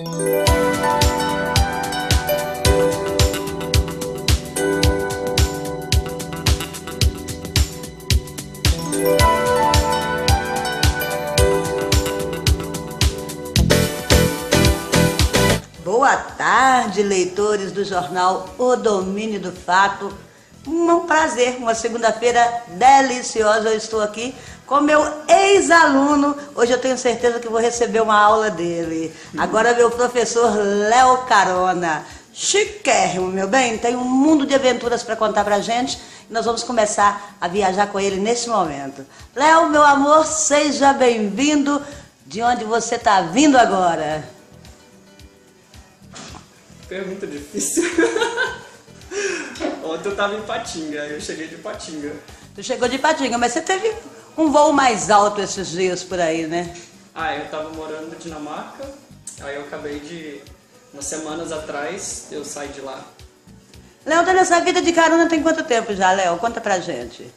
Boa tarde, leitores do jornal O Domínio do Fato. Um prazer, uma segunda-feira deliciosa. Eu estou aqui com meu ex-aluno. Hoje eu tenho certeza que vou receber uma aula dele. Agora meu professor Léo Carona. Chiquérrimo, meu bem. Tem um mundo de aventuras para contar pra gente. E nós vamos começar a viajar com ele neste momento. Léo, meu amor, seja bem-vindo. De onde você está vindo agora? Pergunta difícil. Ontem eu tava em Patinga, eu cheguei de Patinga. Tu chegou de Patinga, mas você teve um voo mais alto esses dias por aí, né? Eu tava morando na Dinamarca, aí eu acabei de... umas semanas atrás, eu saí de lá. Léo, tá nessa vida de carona tem quanto tempo já, Léo? Conta pra gente.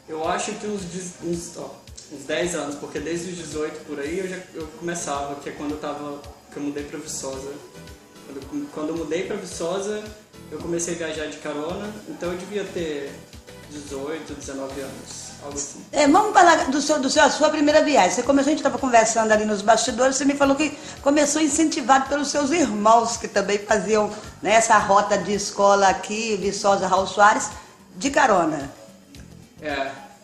Eu acho que uns 10 anos, porque desde os 18 por aí eu começava, que é quando eu mudei pra Viçosa. Quando eu mudei pra Viçosa, eu comecei a viajar de carona, então eu devia ter 18, 19 anos, algo assim. Vamos falar da sua primeira viagem. Você começou, a gente estava conversando ali nos bastidores, você me falou que começou incentivado pelos seus irmãos, que também faziam, né, essa rota de escola aqui, Viçosa, Raul Soares, de carona.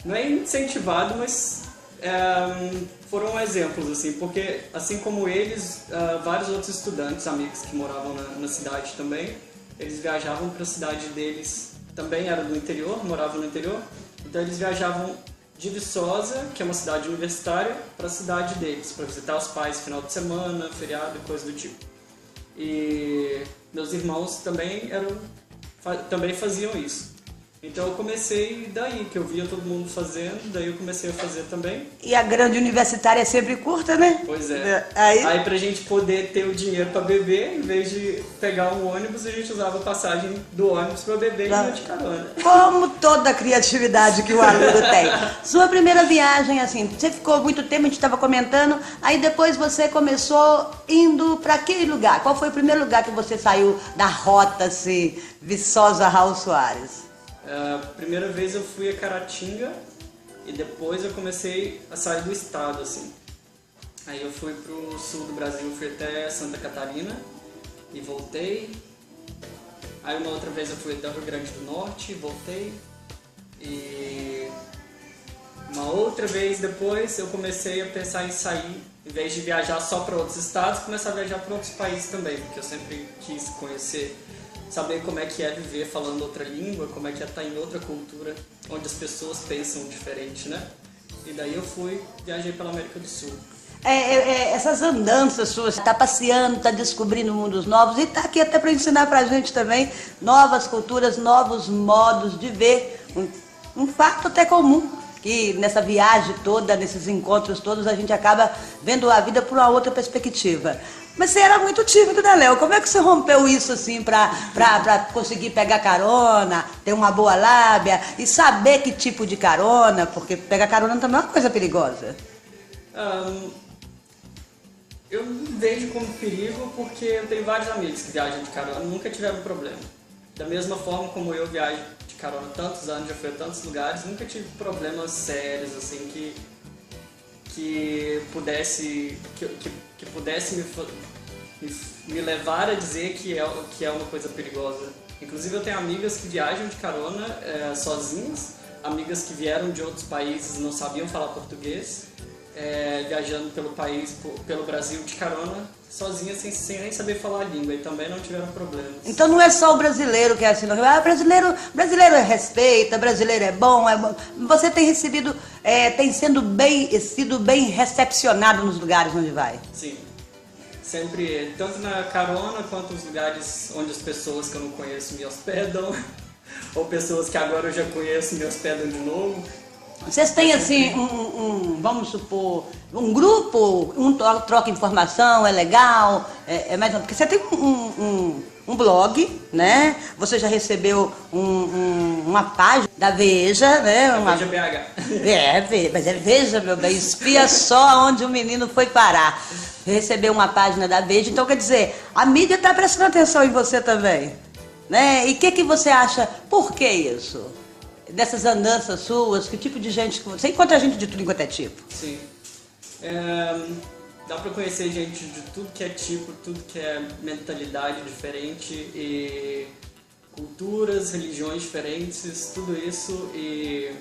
Não é incentivado, mas foram exemplos, assim, porque assim como eles, vários outros estudantes, amigos que moravam na cidade também, eles viajavam para a cidade deles, também era do interior, moravam no interior, então eles viajavam de Viçosa, que é uma cidade universitária, para a cidade deles, para visitar os pais final de semana, feriado, coisa do tipo. E meus irmãos também faziam isso. Então eu comecei daí, que eu via todo mundo fazendo, daí eu comecei a fazer também. E a grande universitária é sempre curta, né? Pois é. Aí pra gente poder ter o dinheiro pra beber, em vez de pegar um ônibus, a gente usava a passagem do ônibus pra beber e ir de carona. Como toda a criatividade que o aluno tem. Sua primeira viagem, assim, você ficou muito tempo, a gente estava comentando, aí depois você começou indo para aquele lugar. Qual foi o primeiro lugar que você saiu da rota, assim, Viçosa, Raul Soares? A primeira vez eu fui a Caratinga e depois eu comecei a sair do estado, assim. Aí eu fui pro sul do Brasil, fui até Santa Catarina e voltei. Aí uma outra vez eu fui até o Rio Grande do Norte e voltei. E uma outra vez depois eu comecei a pensar em sair, em vez de viajar só para outros estados, começar a viajar para outros países também, porque eu sempre quis conhecer, saber como é que é viver falando outra língua, como é que é estar em outra cultura, onde as pessoas pensam diferente, né? E daí eu viajei pela América do Sul. Essas andanças suas, tá passeando, tá descobrindo mundos novos e tá aqui até para ensinar pra gente também novas culturas, novos modos de ver. Um fato até comum, que nessa viagem toda, nesses encontros todos, a gente acaba vendo a vida por uma outra perspectiva. Mas você era muito tímido, né, Léo? Como é que você rompeu isso, assim, pra conseguir pegar carona, ter uma boa lábia e saber que tipo de carona? Porque pegar carona também é uma coisa perigosa. Eu não vejo como perigo porque eu tenho vários amigos que viajam de carona, nunca tiveram problema. Da mesma forma como eu viajo de carona há tantos anos, já fui a tantos lugares, nunca tive problemas sérios, assim, que pudesse me levar a dizer que é uma coisa perigosa. Inclusive eu tenho amigas que viajam de carona sozinhas, amigas que vieram de outros países e não sabiam falar português, viajando pelo Brasil de carona, sozinhas, sem nem saber falar a língua, e também não tiveram problemas. Então não é só o brasileiro que é assim, não. Brasileiro respeita, brasileiro é bom. Você tem sido bem recepcionado nos lugares onde vai? Sim, sempre, tanto na carona quanto nos lugares onde as pessoas que eu não conheço me hospedam, ou pessoas que agora eu já conheço me hospedam de novo. Vocês têm assim, vamos supor, um grupo, troca informação, é legal, porque você tem um blog, né? Você já recebeu uma página da Veja, né? Veja BH. Mas Veja, meu bem, espia só onde o menino foi parar. Recebeu uma página da Veja, então quer dizer, a mídia está prestando atenção em você também, né? E o que você acha, por que isso? Dessas andanças suas, que tipo de gente que você encontra gente de tudo enquanto é tipo? Sim. Dá pra conhecer gente de tudo que é tipo, tudo que é mentalidade diferente e culturas, religiões diferentes, tudo isso e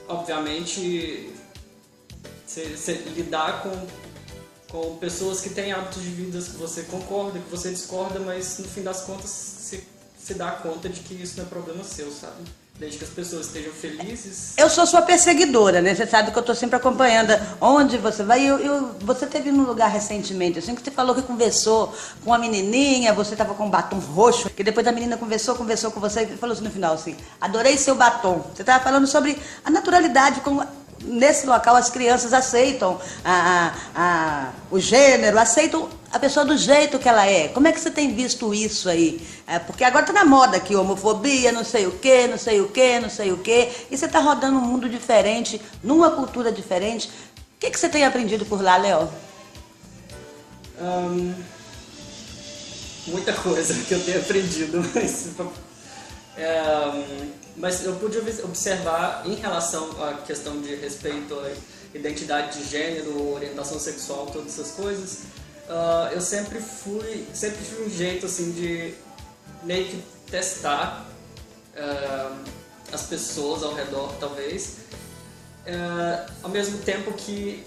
obviamente você lidar com pessoas que têm hábitos de vida que você concorda, que você discorda, mas no fim das contas você dá conta de que isso não é problema seu, sabe? Desde que as pessoas estejam felizes. Eu sou sua perseguidora, né? Você sabe que eu estou sempre acompanhando onde você vai. Você teve num lugar recentemente, assim, que você falou que conversou com uma menininha, você estava com um batom roxo, que depois a menina conversou com você e falou assim no final, assim, adorei seu batom. Você estava falando sobre a naturalidade, como nesse local as crianças aceitam o gênero, aceitam a pessoa do jeito que ela é. Como é que você tem visto isso aí? Porque agora tá na moda aqui, homofobia, não sei o quê, não sei o quê, não sei o quê. E você tá rodando um mundo diferente, numa cultura diferente. O que você tem aprendido por lá, Léo? Muita coisa que eu tenho aprendido, mas eu pude observar em relação à questão de respeito à identidade de gênero, orientação sexual, todas essas coisas. Eu sempre tive um jeito assim de meio que testar as pessoas ao redor, talvez, ao mesmo tempo que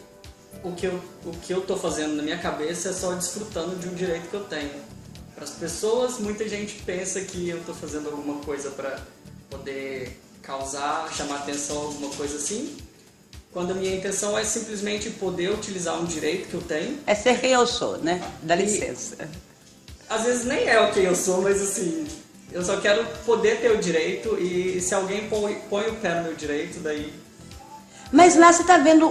o que eu tô fazendo na minha cabeça é só desfrutando de um direito que eu tenho. Para as pessoas, muita gente pensa que eu tô fazendo alguma coisa para poder causar, chamar atenção, alguma coisa assim, quando a minha intenção é simplesmente poder utilizar um direito que eu tenho. É ser quem eu sou, né? Dá licença. Às vezes nem é o que eu sou, mas assim, eu só quero poder ter o direito e se alguém põe o pé no meu direito, daí... Mas lá você está vendo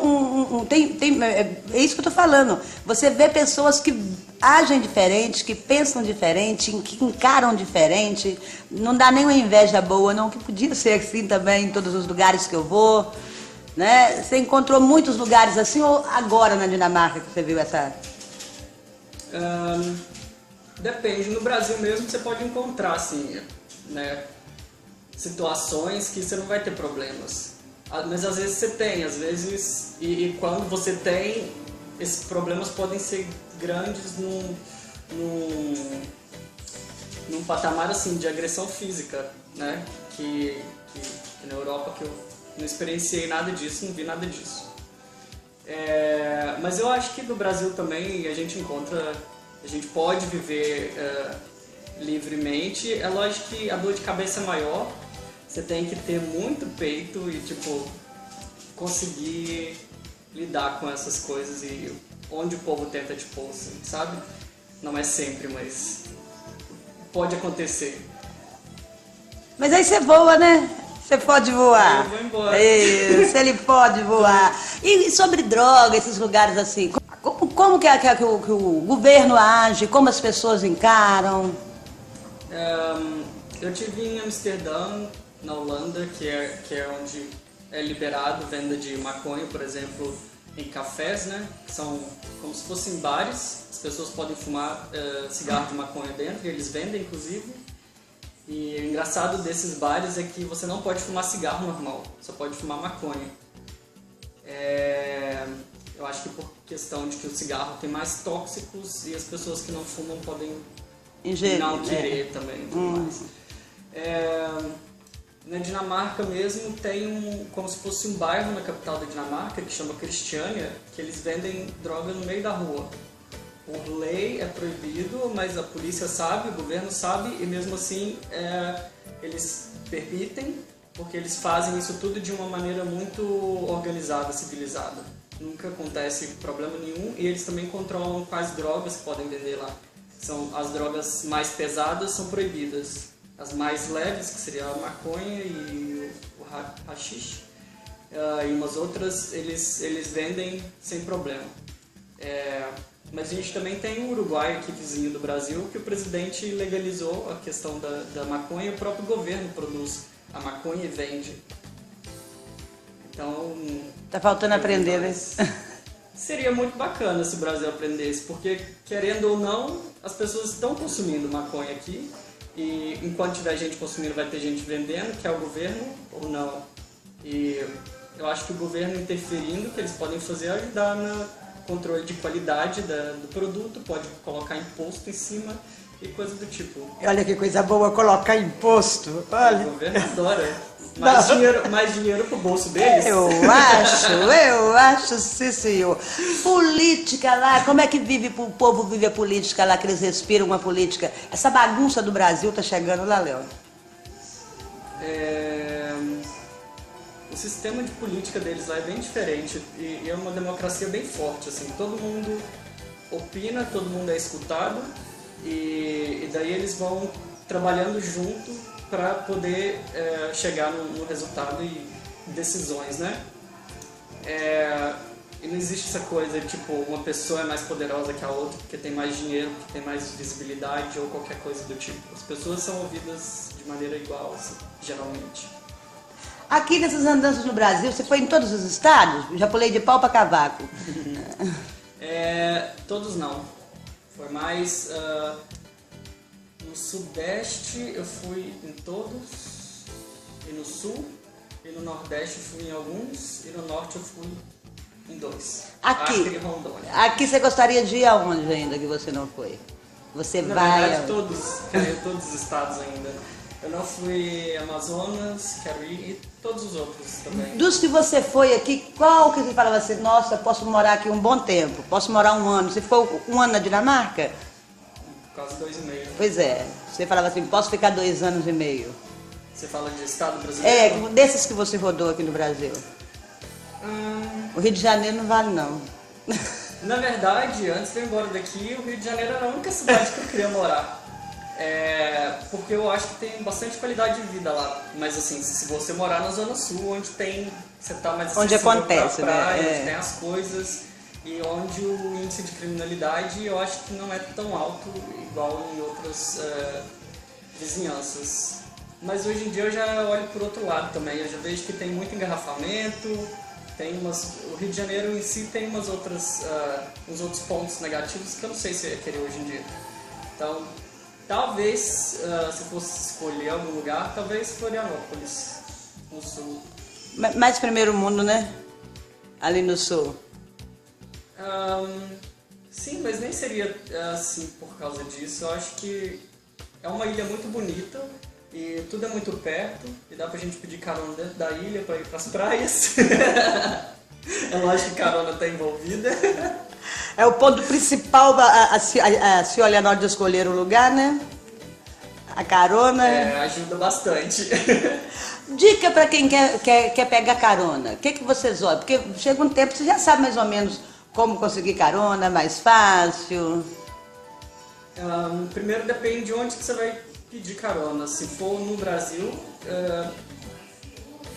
é isso que eu estou falando. Você vê pessoas que agem diferente, que pensam diferente, que encaram diferente. Não dá nem uma inveja boa, não, que podia ser assim também em todos os lugares que eu vou. Né? Você encontrou muitos lugares assim ou agora na Dinamarca que você viu essa... Depende. No Brasil mesmo você pode encontrar assim, né, situações que você não vai ter problemas. Mas às vezes você tem, às vezes... E quando você tem, esses problemas podem ser grandes num patamar assim de agressão física, né? Que na Europa que eu não experienciei nada disso, não vi nada disso. Mas eu acho que no Brasil também a gente pode viver livremente. É lógico que a dor de cabeça é maior, você tem que ter muito peito e tipo conseguir lidar com essas coisas e onde o povo tenta te pôr, assim, sabe? Não é sempre, mas pode acontecer. Mas aí você voa, né? Você pode voar. Eu vou embora. Isso, ele pode voar. E sobre droga, esses lugares assim, como que o governo age, como as pessoas encaram? Eu estive em Amsterdã, na Holanda, que é onde é liberado venda de maconha, por exemplo, em cafés, né? Que são como se fossem bares, as pessoas podem fumar cigarro de maconha dentro, e eles vendem inclusive. E o engraçado desses bares é que você não pode fumar cigarro normal, só pode fumar maconha. Eu acho que por questão de que o cigarro tem mais tóxicos e as pessoas que não fumam podem não querer também. Mais. Na Dinamarca mesmo tem como se fosse um bairro na capital da Dinamarca que chama Christiania, que eles vendem droga no meio da rua. Por lei é proibido, mas a polícia sabe, o governo sabe e mesmo assim eles permitem, porque eles fazem isso tudo de uma maneira muito organizada, civilizada. Nunca acontece problema nenhum e eles também controlam quais drogas podem vender lá. As drogas mais pesadas são proibidas. As mais leves, que seria a maconha e o haxixe, e umas outras, eles vendem sem problema. Mas a gente também tem o Uruguai, aqui vizinho do Brasil, que o presidente legalizou a questão da maconha e o próprio governo produz a maconha e vende. Então... Tá faltando aprender, né? Seria muito bacana se o Brasil aprendesse, porque, querendo ou não, as pessoas estão consumindo maconha aqui, e enquanto tiver gente consumindo, vai ter gente vendendo, que é o governo, ou não. E eu acho que o governo interferindo, o que eles podem fazer é ajudar no controle de qualidade do produto, pode colocar imposto em cima e coisa do tipo. Olha que coisa boa colocar imposto. Olha. O governo adora. Mais dinheiro pro bolso deles. Eu acho, sim, senhor. Política lá, como é que o povo vive a política lá, que eles respiram uma política? Essa bagunça do Brasil tá chegando lá, Léo. O sistema de política deles lá é bem diferente e é uma democracia bem forte, assim, todo mundo opina, todo mundo é escutado e daí eles vão trabalhando junto para poder chegar no resultado e decisões, né? E não existe essa coisa de, tipo, uma pessoa é mais poderosa que a outra porque tem mais dinheiro, porque tem mais visibilidade ou qualquer coisa do tipo. As pessoas são ouvidas de maneira igual, assim, geralmente. Aqui nessas andanças no Brasil, você foi em todos os estados? Já pulei de pau para cavaco. Todos não. Foi mais... no Sudeste eu fui em todos, e no Sul, e no Nordeste eu fui em alguns, e no Norte eu fui em 2. Aqui, Acre e Rondônia. Aqui você gostaria de ir aonde ainda que você não foi? Você Na vai... verdade, quero ir todos os estados ainda. Eu não fui Amazonas, quero ir, e todos os outros também. Dos que você foi aqui, qual que você falava assim, nossa, posso morar aqui um bom tempo, posso morar um ano? Você ficou um ano na Dinamarca? Quase 2,5. Pois é, você falava assim, posso ficar 2 anos e meio. Você fala de estado brasileiro? Desses que você rodou aqui no Brasil. O Rio de Janeiro não vale não. Na verdade, antes de eu ir embora daqui, o Rio de Janeiro era a única cidade que eu queria morar. Porque eu acho que tem bastante qualidade de vida lá. Mas assim, se você morar na Zona Sul, onde você tá mais onde acontece, pra praia, né? onde tem as coisas, e onde o índice de criminalidade eu acho que não é tão alto igual em outras vizinhanças. Mas hoje em dia eu já olho por outro lado também, eu já vejo que tem muito engarrafamento, o Rio de Janeiro em si tem uns outros pontos negativos que eu não sei se eu ia querer hoje em dia. Então, talvez, se fosse escolher algum lugar, talvez Florianópolis, no sul. Mais primeiro mundo, né? Ali no sul. Sim, mas nem seria assim por causa disso. Eu acho que é uma ilha muito bonita e tudo é muito perto e dá pra gente pedir carona dentro da ilha pra ir pras praias. É lógico que carona tá envolvida. É o ponto principal a se olhar na hora de escolher o lugar, né? A carona. Ajuda bastante. Dica para quem quer pegar carona. O que vocês olham? Porque chega um tempo, você já sabe mais ou menos como conseguir carona, mais fácil. Primeiro depende de onde que você vai pedir carona. Se for no Brasil,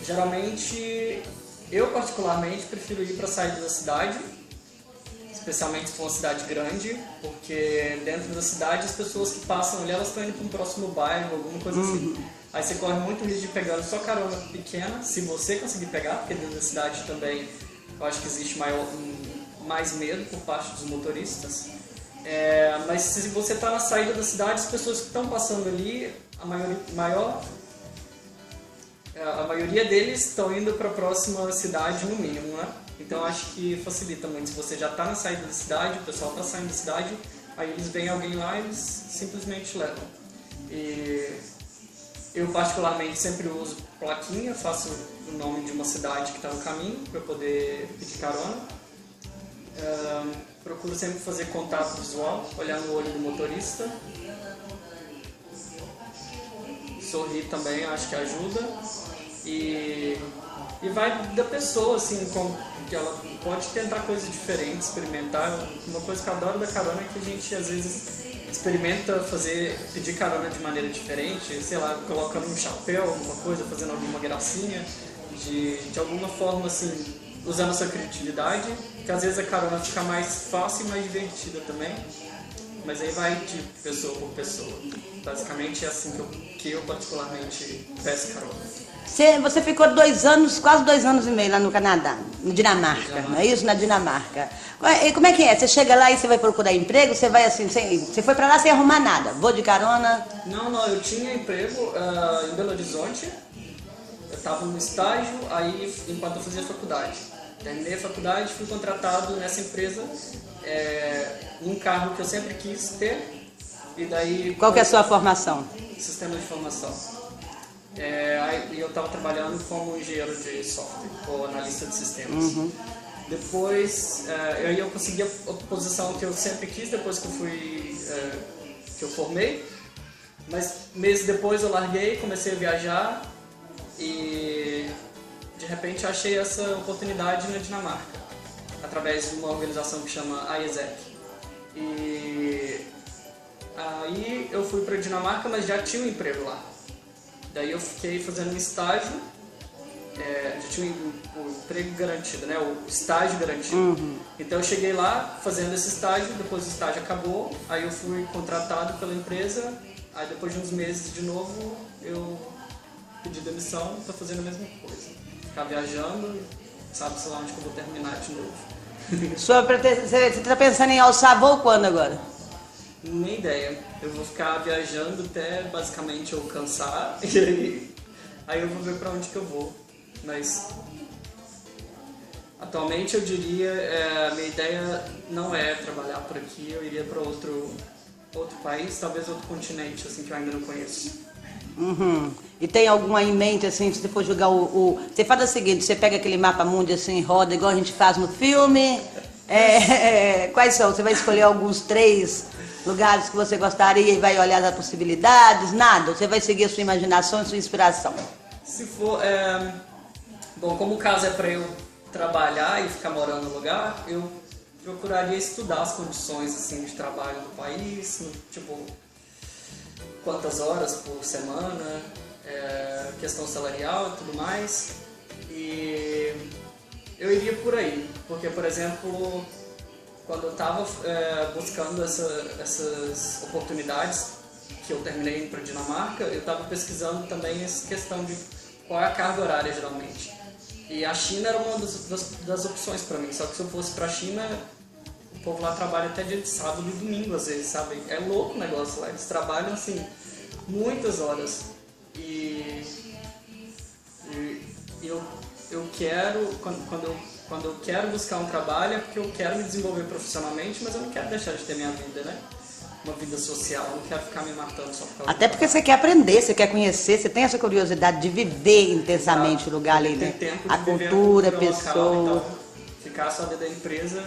geralmente, eu particularmente prefiro ir para a saída da cidade, especialmente se for uma cidade grande, porque dentro da cidade as pessoas que passam ali, elas estão indo para um próximo bairro, alguma coisa assim. Aí você corre muito risco de pegar só carona pequena, se você conseguir pegar, porque dentro da cidade também eu acho que existe mais medo por parte dos motoristas. Mas se você está na saída da cidade, as pessoas que estão passando ali, a maioria deles estão indo para a próxima cidade no mínimo, né? Então acho que facilita muito. Se você já está na saída da cidade, o pessoal está saindo da cidade, aí eles veem alguém lá e eles simplesmente levam. E eu particularmente sempre uso plaquinha, faço o nome de uma cidade que está no caminho para poder pedir carona. Procuro sempre fazer contato visual, olhar no olho do motorista. Sorrir também, acho que ajuda. E vai da pessoa, assim, que ela pode tentar coisas diferentes, experimentar. Uma coisa que eu adoro da carona é que a gente, às vezes, experimenta pedir carona de maneira diferente, sei lá, colocando um chapéu, alguma coisa, fazendo alguma gracinha, de alguma forma, assim, usando a sua criatividade, que às vezes a carona fica mais fácil e mais divertida também. Mas aí vai de pessoa por pessoa. Basicamente é assim que eu particularmente peço carona. Você ficou 2 anos, quase 2 anos e meio lá no Canadá, na Dinamarca, não é isso? Na Dinamarca. E como é que é? Você chega lá e você vai procurar emprego, você vai assim, você foi pra lá sem arrumar nada, vou de carona? Não, eu tinha emprego em Belo Horizonte, eu estava no estágio, aí enquanto eu fazia faculdade. Terminei a faculdade, fui contratado nessa empresa, num cargo que eu sempre quis ter, e daí... Qual que é a sua formação? Sistema de informação. Aí eu estava trabalhando como engenheiro de software, ou analista de sistemas. Uhum. Depois, aí eu consegui a posição que eu sempre quis, depois que eu formei. Mas meses depois eu larguei, comecei a viajar e de repente achei essa oportunidade na Dinamarca, através de uma organização que chama IESEC. E aí eu fui para a Dinamarca, mas já tinha um emprego lá. Daí eu fiquei fazendo um estágio, já tinha o emprego garantido, né? O estágio garantido. Uhum. Então eu cheguei lá fazendo esse estágio, depois o estágio acabou, aí eu fui contratado pela empresa, aí depois de uns meses de novo eu pedi demissão, estou fazendo a mesma coisa. Ficar viajando, sabe-se lá onde que eu vou terminar de novo. Você está pensando em alçar voo quando agora? Nem ideia. Eu vou ficar viajando até basicamente eu cansar e aí eu vou ver pra onde que eu vou. Mas atualmente eu diria, minha ideia não é trabalhar por aqui, eu iria para outro país, talvez outro continente, assim, que eu ainda não conheço. Uhum. E tem alguma em mente, assim, se você for jogar Você faz o seguinte, você pega aquele mapa mundi assim, roda igual a gente faz no filme. Quais são? Você vai escolher alguns 3 lugares que você gostaria e vai olhar as possibilidades? Nada? Você vai seguir a sua imaginação e sua inspiração? Se for... Bom, como o caso é para eu trabalhar e ficar morando no lugar, eu procuraria estudar as condições assim, de trabalho do país, tipo, quantas horas por semana, questão salarial e tudo mais. E eu iria por aí, porque, por exemplo, quando eu estava buscando essas oportunidades, que eu terminei indo para a Dinamarca, eu estava pesquisando também essa questão de qual é a carga horária geralmente. E a China era uma das opções para mim, só que se eu fosse para a China, o povo lá trabalha até dia de sábado e domingo às vezes, sabe? É louco o negócio lá, eles trabalham assim, muitas horas. E eu quero, quando eu quero buscar um trabalho é porque eu quero me desenvolver profissionalmente, mas eu não quero deixar de ter minha vida, né? Uma vida social, eu não quero ficar me matando só por causa Até porque você quer aprender, você quer conhecer, você tem essa curiosidade de viver intensamente o lugar ali, né? A cultura, a pessoa. Então, ficar só dentro da empresa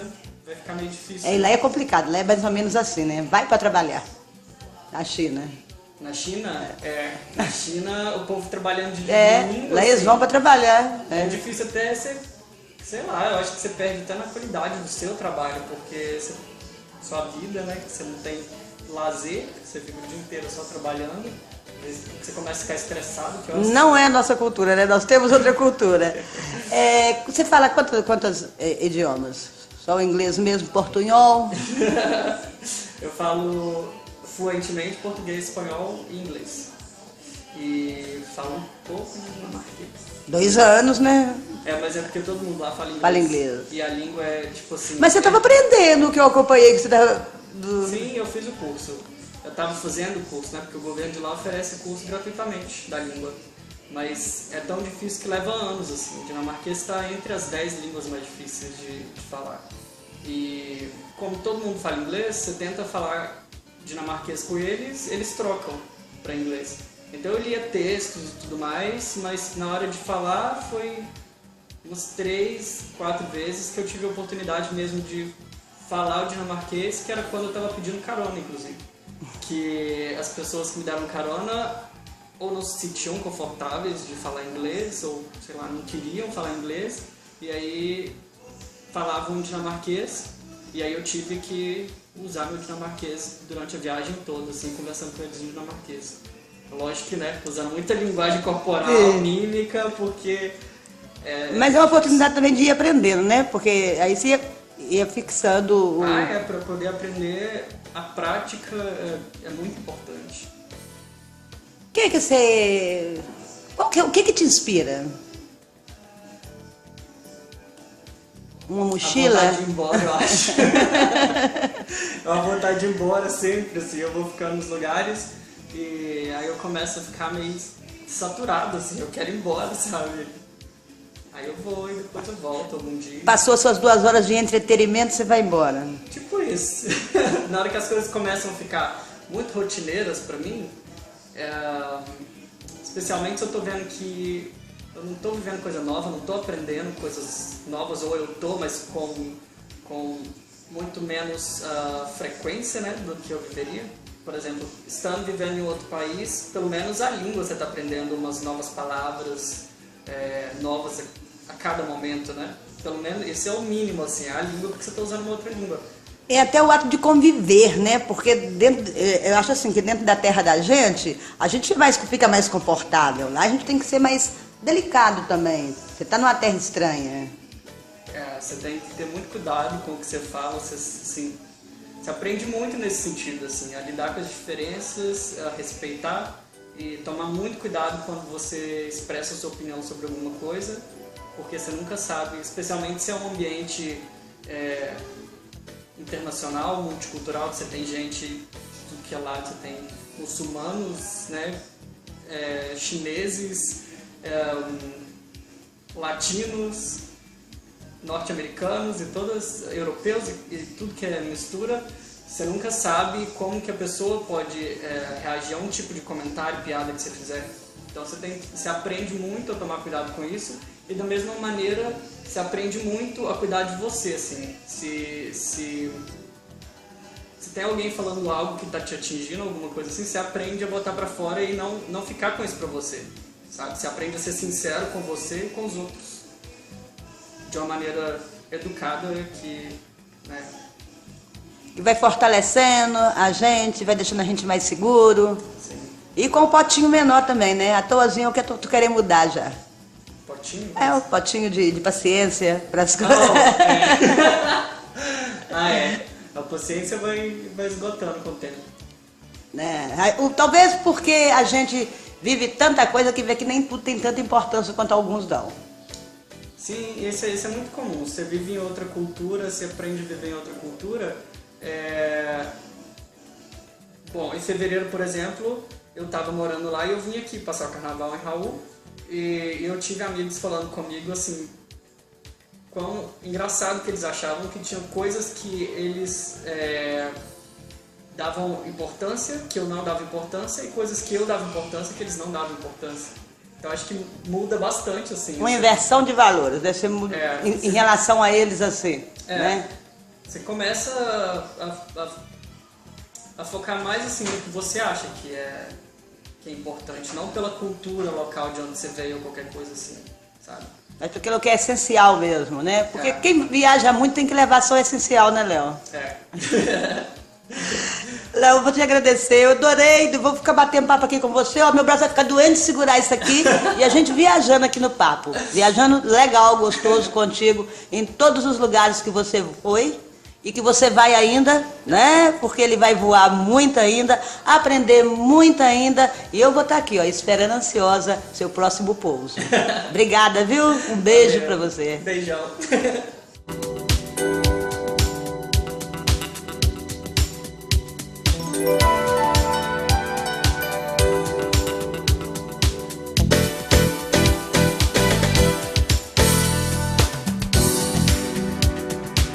vai ficar meio difícil. Lá é complicado, lá é mais ou menos assim, né? Vai para trabalhar. Na China. Na China, o povo trabalhando de domingo. Lá eles vão para trabalhar. É difícil até você, sei lá, eu acho que você perde até na qualidade do seu trabalho, porque sua vida, né, que você não tem lazer, você fica o dia inteiro só trabalhando, você começa a ficar estressado. Que não é a nossa cultura, né? Nós temos outra cultura. Você fala quantos idiomas? Só o inglês mesmo, portunhol? Eu falo fluentemente português, espanhol e inglês. E falo um pouco de dinamarquês. 2 anos, né? Mas é porque todo mundo lá fala inglês. Fala inglês. E a língua é tipo assim... Mas você estava aprendendo o que eu acompanhei que você Sim, eu fiz o curso. Eu estava fazendo o curso, né? Porque o governo de lá oferece curso gratuitamente da língua. Mas é tão difícil que leva anos, assim. O dinamarquês está entre as 10 línguas mais difíceis de falar. E como todo mundo fala inglês, você tenta falar dinamarquês com eles, eles trocam para inglês. Então eu lia textos e tudo mais, mas na hora de falar foi umas 3, 4 vezes que eu tive a oportunidade mesmo de falar o dinamarquês, que era quando eu estava pedindo carona, inclusive. Que as pessoas que me deram carona ou não se sentiam confortáveis de falar inglês, ou sei lá, não queriam falar inglês, e aí falavam dinamarquês, e aí eu tive que usar meu dinamarquês durante a viagem toda, assim, conversando com eles em dinamarquês. Lógico que, né, usando muita linguagem corporal, mímica, porque Mas é uma oportunidade também de ir aprendendo, né? Porque aí você ia fixando o... Para poder aprender, a prática é muito importante. O que que você... O que que te inspira? Uma mochila? A vontade de ir embora, eu acho. É uma vontade de ir embora sempre, assim, eu vou ficando nos lugares e aí eu começo a ficar meio saturado, assim, eu quero ir embora, sabe? Aí eu vou e depois eu volto algum dia. Passou suas 2 horas de entretenimento, você vai embora. Tipo isso. Na hora que as coisas começam a ficar muito rotineiras pra mim, especialmente se eu tô vendo que eu não tô vivendo coisa nova, não tô aprendendo coisas novas, ou eu tô, mas com muito menos frequência, né, do que eu viveria. Por exemplo, estando vivendo em outro país, pelo menos a língua você está aprendendo umas novas palavras, novas a cada momento, né? Pelo menos esse é o mínimo, assim, a língua, porque você está usando uma outra língua. É até o ato de conviver, né? Porque eu acho assim que dentro da terra da gente, a gente fica mais confortável. Lá a gente tem que ser mais delicado também. Você está numa terra estranha. Você tem que ter muito cuidado com o que você fala, você aprende muito nesse sentido, assim, a lidar com as diferenças, a respeitar e tomar muito cuidado quando você expressa a sua opinião sobre alguma coisa, porque você nunca sabe, especialmente se é um ambiente internacional, multicultural, que você tem gente do que é lá, você tem muçulmanos, né, chineses, latinos, norte-americanos e todos europeus e tudo que é mistura, você nunca sabe como que a pessoa pode reagir a um tipo de comentário, piada que você fizer. Então você aprende muito a tomar cuidado com isso e da mesma maneira você aprende muito a cuidar de você, assim. Se tem alguém falando algo que está te atingindo, alguma coisa assim, você aprende a botar para fora e não ficar com isso para você, sabe? Você aprende a ser sincero com você e com os outros de uma maneira educada que, né? E vai fortalecendo a gente, vai deixando a gente mais seguro. Sim. E com o potinho menor também, né? À toazinha, o que tu querer mudar já. Potinho? O potinho de paciência para as coisas. A paciência vai esgotando com o tempo. Talvez porque a gente vive tanta coisa que vê que nem tudo tem tanta importância quanto alguns dão. Sim, isso é muito comum. Você vive em outra cultura, você aprende a viver em outra cultura. Bom, em fevereiro, por exemplo, eu estava morando lá e eu vim aqui passar o carnaval em Raul e eu tive amigos falando comigo assim, quão engraçado que eles achavam que tinham coisas que eles davam importância, que eu não dava importância, e coisas que eu dava importância que eles não davam importância. Então acho que muda bastante, assim. Uma inversão de valores, deve ser em relação a eles, assim, né? Você começa a focar mais, assim, no que você acha que é importante, não pela cultura local de onde você veio ou qualquer coisa assim, sabe? Mas aquilo que é essencial mesmo, né? Porque quem viaja muito tem que levar só o essencial, né, Léo? Léo, eu vou te agradecer, eu adorei, vou ficar batendo papo aqui com você, meu braço vai ficar doendo de segurar isso aqui e a gente viajando aqui no papo, viajando legal, gostoso contigo em todos os lugares que você foi e que você vai ainda, né? Porque ele vai voar muito ainda, aprender muito ainda e eu vou estar aqui, ó, esperando ansiosa seu próximo pouso. Obrigada, viu? Um beijo pra você. Beijão.